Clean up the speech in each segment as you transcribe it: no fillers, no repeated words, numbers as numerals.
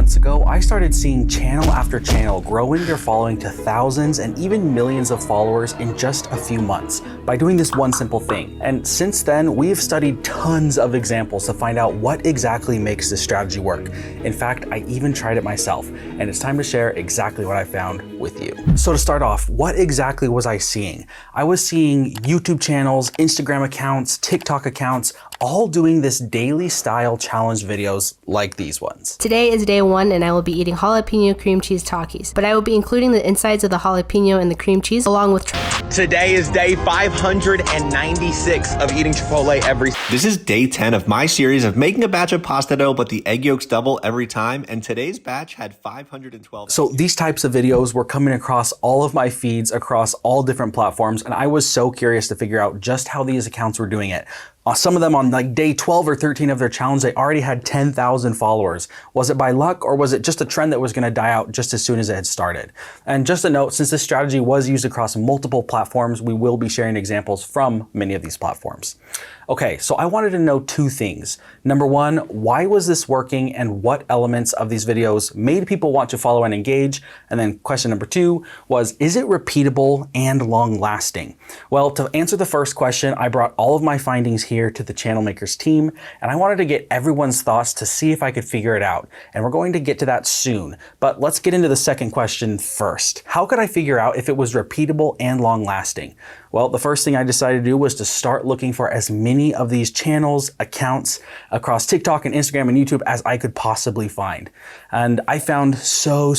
months ago, I started seeing channel after channel growing their following to thousands and even millions of followers in just a few months by doing this one simple thing. And since then, we have studied tons of examples to find out what exactly makes this strategy work. In fact, I even tried it myself, and it's time to share exactly what I found with you. So to start off, what exactly was I seeing? I was seeing YouTube channels, Instagram accounts, TikTok accounts, all doing this daily style challenge videos like these ones. Today is day one and I will be eating jalapeno cream cheese Takis, but I will be including the insides of the jalapeno and the cream cheese along with Today is day 596 of eating Chipotle every. This is day 10 of my series of making a batch of pasta dough, but the egg yolks double every time, and today's batch had 512. So these types of videos were coming across all of my feeds across all different platforms, and I was so curious to figure out just how these accounts were doing it. Some of them on like day 12 or 13 of their challenge, they already had 10,000 followers. Was it by luck or was it just a trend that was going to die out just as soon as it had started? And just a note, since this strategy was used across multiple platforms, we will be sharing examples from many of these platforms. Okay, so I wanted to know two things. Number one, why was this working and what elements of these videos made people want to follow and engage? And then question number two was, is it repeatable and long lasting? Well, to answer the first question, I brought all of my findings here to the Channel Makers team, and I wanted to get everyone's thoughts to see if I could figure it out. And we're going to get to that soon, but let's get into the second question first. How could I figure out if it was repeatable and long lasting? Well, the first thing I decided to do was to start looking for as many of these channels, accounts across TikTok and Instagram and YouTube as I could possibly find. And I found so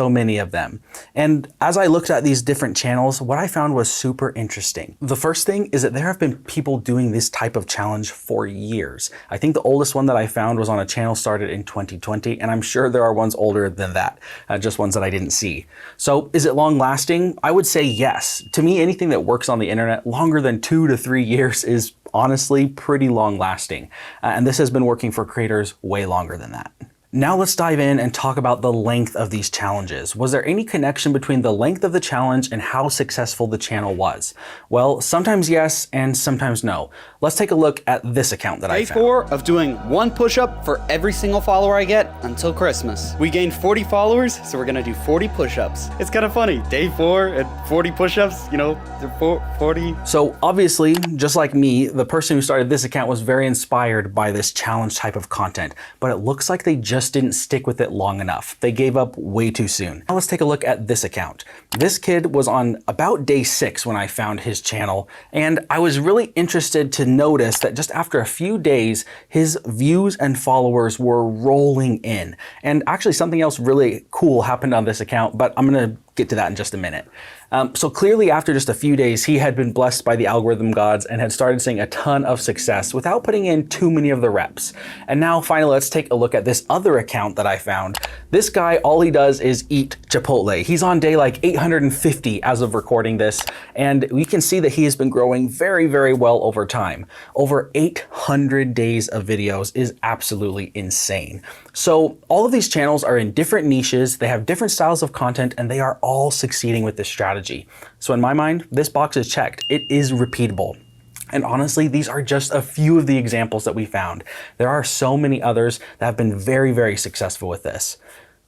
many of them. And as I looked at these different channels, what I found was super interesting. The first thing is that there have been people doing this type of challenge for years. I think the oldest one that I found was on a channel started in 2020, and I'm sure there are ones older than that, just ones that I didn't see. So is it long lasting? I would say yes. To me, anything that works on the internet longer than 2 to 3 years is honestly pretty long lasting. And this has been working for creators way longer than that. Now let's dive in and talk about the length of these challenges. Was there any connection between the length of the challenge and how successful the channel was? Well, sometimes yes and sometimes no. Let's take a look at this account that I found. Day 4 of doing 1 push-up for every single follower I get until Christmas. We gained 40 followers, so we're gonna do 40 push-ups. It's kind of funny, day 4 and 40 push-ups, you know, they're 40. So obviously, just like me, the person who started this account was very inspired by this challenge type of content, but it looks like they just didn't stick with it long enough. They gave up way too soon. Now let's take a look at this account. This kid was on about day 6 when I found his channel, and I was really interested to notice that just after a few days, his views and followers were rolling in. And actually something else really cool happened on this account, but I'm gonna get to that in just a minute. So clearly after just a few days, he had been blessed by the algorithm gods and had started seeing a ton of success without putting in too many of the reps. And now finally, let's take a look at this other account that I found. This guy, all he does is eat Chipotle. He's on day like 850 as of recording this. And we can see that he has been growing very well over time. Over 800 days of videos is absolutely insane. So all of these channels are in different niches, they have different styles of content, and they are all succeeding with this strategy. So in my mind, this box is checked. It is repeatable. And honestly, these are just a few of the examples that we found. There are so many others that have been very successful with this.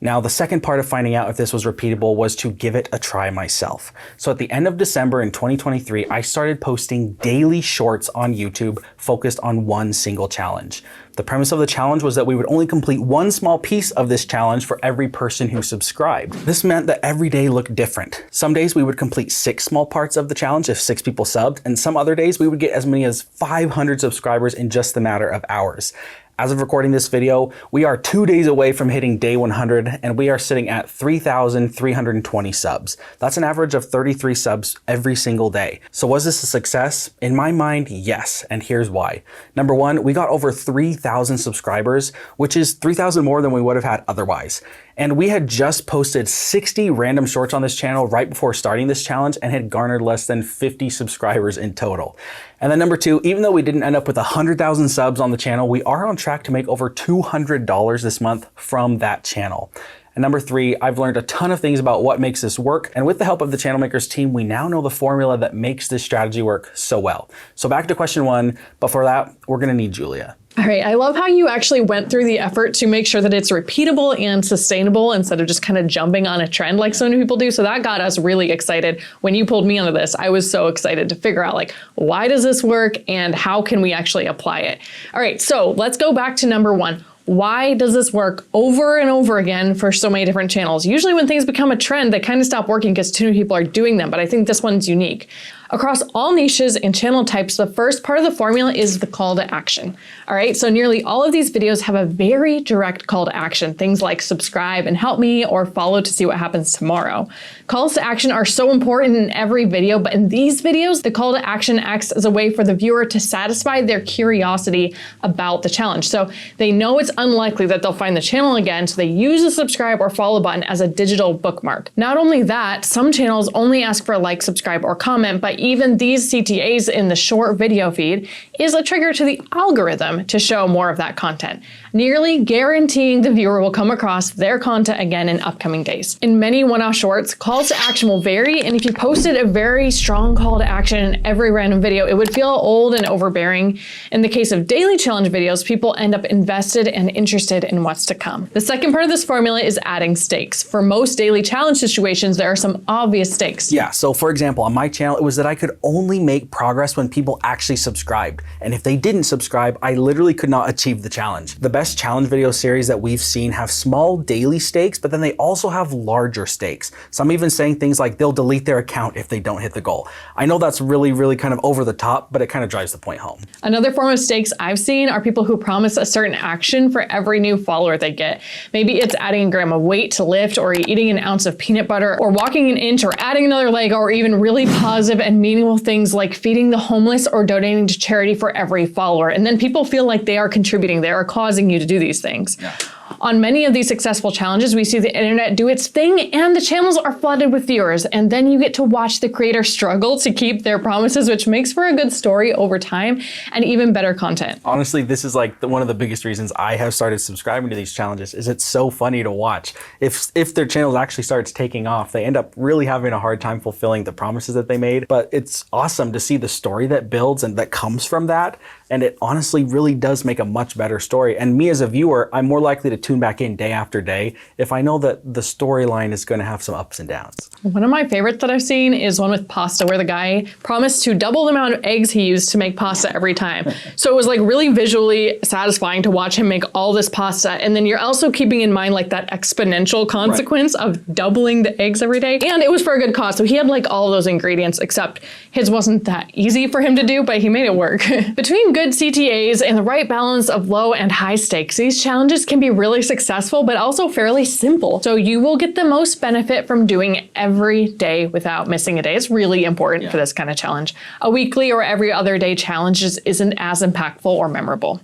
Now, the second part of finding out if this was repeatable was to give it a try myself. So at the end of December in 2023, I started posting daily shorts on YouTube focused on one single challenge. The premise of the challenge was that we would only complete one small piece of this challenge for every person who subscribed. This meant that every day looked different. Some days we would complete 6 small parts of the challenge if 6 people subbed, and some other days we would get as many as 500 subscribers in just the matter of hours. As of recording this video, we are 2 days away from hitting day 100, and we are sitting at 3,320 subs. That's an average of 33 subs every single day. So was this a success? In my mind, yes, and here's why. Number one, we got over 3,000 subscribers, which is 3,000 more than we would have had otherwise. And we had just posted 60 random shorts on this channel right before starting this challenge and had garnered less than 50 subscribers in total. And then number two, even though we didn't end up with 100,000 subs on the channel, we are on track to make over $200 this month from that channel. And number three, I've learned a ton of things about what makes this work. And with the help of the Channel Makers team, we now know the formula that makes this strategy work so well. So back to question one, but for that, we're gonna need Julia. All right, I love how you actually went through the effort to make sure that it's repeatable and sustainable instead of just kind of jumping on a trend like so many people do. So that got us really excited. When you pulled me onto this, I was so excited to figure out like, why does this work and how can we actually apply it? All right, so let's go back to number one. Why does this work over and over again for so many different channels? Usually when things become a trend, they kind of stop working because too many people are doing them, but I think this one's unique. Across all niches and channel types, the first part of the formula is the call to action. All right, so nearly all of these videos have a very direct call to action, things like subscribe and help me or follow to see what happens tomorrow. Calls to action are so important in every video, but in these videos, the call to action acts as a way for the viewer to satisfy their curiosity about the challenge. So they know it's unlikely that they'll find the channel again, so they use the subscribe or follow button as a digital bookmark. Not only that, some channels only ask for a like, subscribe, or comment, but even these CTAs in the short video feed is a trigger to the algorithm to show more of that content, nearly guaranteeing the viewer will come across their content again in upcoming days. In many one-off shorts, calls to action will vary, and if you posted a very strong call to action in every random video, it would feel old and overbearing. In the case of daily challenge videos, people end up invested and interested in what's to come. The second part of this formula is adding stakes. For most daily challenge situations, there are some obvious stakes. Yeah, so for example, on my channel, it was that I could only make progress when people actually subscribed. And if they didn't subscribe, I literally could not achieve the challenge. The best challenge video series that we've seen have small daily stakes, but then they also have larger stakes. Some even saying things like they'll delete their account if they don't hit the goal. I know that's really kind of over the top, but it kind of drives the point home. Another form of stakes I've seen are people who promise a certain action for every new follower they get. Maybe it's adding a gram of weight to lift, or eating an ounce of peanut butter, or walking an inch, or adding another leg, or even really positive and meaningful things like feeding the homeless or donating to charity for every follower. And then people feel like they are contributing, they are causing you to do these things. Yeah. On many of these successful challenges, we see the internet do its thing and the channels are flooded with viewers. And then you get to watch the creator struggle to keep their promises, which makes for a good story over time and even better content. Honestly, this is like one of the biggest reasons I have started subscribing to these challenges is it's so funny to watch. If their channel actually starts taking off, they end up really having a hard time fulfilling the promises that they made. But it's awesome to see the story that builds and that comes from that. And it honestly really does make a much better story. And me as a viewer, I'm more likely to tune back in day after day if I know that the storyline is going to have some ups and downs. One of my favorites that I've seen is one with pasta, where the guy promised to double the amount of eggs he used to make pasta every time. So it was like really visually satisfying to watch him make all this pasta. And then you're also keeping in mind like that exponential consequence of doubling the eggs every day. And it was for a good cause. So he had like all those ingredients, except his wasn't that easy for him to do, but he made it work. Between good CTAs and the right balance of low and high stakes, these challenges can be really successful, but also fairly simple. So you will get the most benefit from doing it every day without missing a day. It's really important for this kind of challenge. A weekly or every other day challenge isn't as impactful or memorable.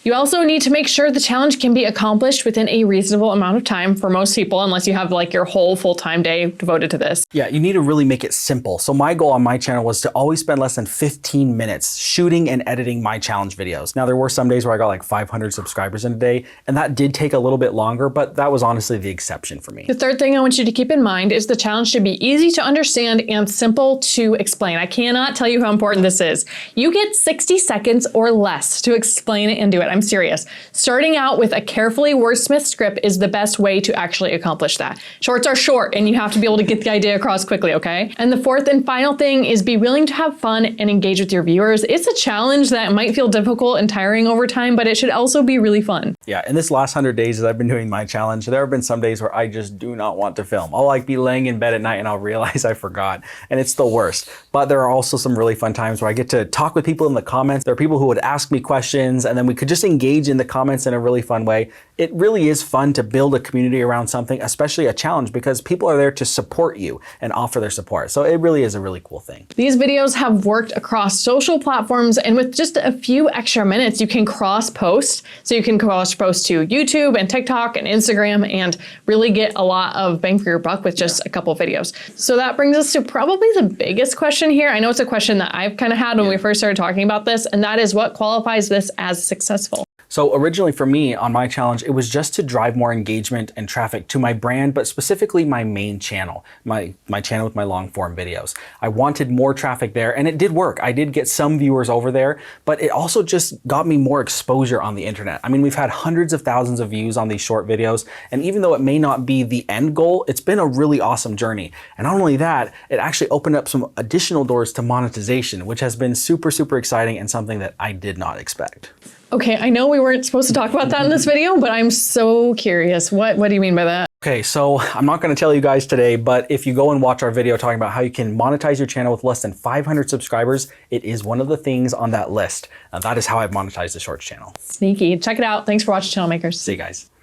You also need to make sure the challenge can be accomplished within a reasonable amount of time for most people, unless you have like your whole full-time day devoted to this. Yeah, you need to really make it simple. So my goal on my channel was to always spend less than 15 minutes shooting and editing my challenge videos. Now there were some days where I got like 500 subscribers in a day, and that did take a little bit longer, but that was honestly the exception for me. The third thing I want you to keep in mind is the challenge should be easy to understand and simple to explain. I cannot tell you how important this is. You get 60 seconds or less to explain it and do it. I'm serious. Starting out with a carefully wordsmithed script is the best way to actually accomplish that. Shorts are short and you have to be able to get the idea across quickly, okay? And the fourth and final thing is be willing to have fun and engage with your viewers. It's a challenge that might feel difficult and tiring over time, but it should also be really fun. Yeah, in this last 100 days as I've been doing my challenge, there have been some days where I just do not want to film. I'll like be laying in bed at night and I'll realize I forgot, and it's the worst. But there are also some really fun times where I get to talk with people in the comments. There are people who would ask me questions and then we could just engage in the comments in a really fun way. It really is fun to build a community around something, especially a challenge, because people are there to support you and offer their support. So it really is a really cool thing. These videos have worked across social platforms, and with just a few extra minutes, you can cross-post. So you can cross-post to YouTube and TikTok and Instagram and really get a lot of bang for your buck with just a couple videos. So that brings us to probably the biggest question here. I know it's a question that I've kind of had when we first started talking about this, and that is what qualifies this as successful? So originally for me on my challenge, it was just to drive more engagement and traffic to my brand, but specifically my main channel, my channel with my long form videos. I wanted more traffic there and it did work. I did get some viewers over there, but it also just got me more exposure on the internet. I mean, we've had hundreds of thousands of views on these short videos. And even though it may not be the end goal, it's been a really awesome journey. And not only that, it actually opened up some additional doors to monetization, which has been super, super exciting and something that I did not expect. Okay, I know we weren't supposed to talk about that in this video, but I'm so curious. What do you mean by that? Okay, so I'm not going to tell you guys today, but if you go and watch our video talking about how you can monetize your channel with less than 500 subscribers, it is one of the things on that list. And that is how I've monetized the Shorts channel. Sneaky. Check it out. Thanks for watching, Channel Makers. See you guys.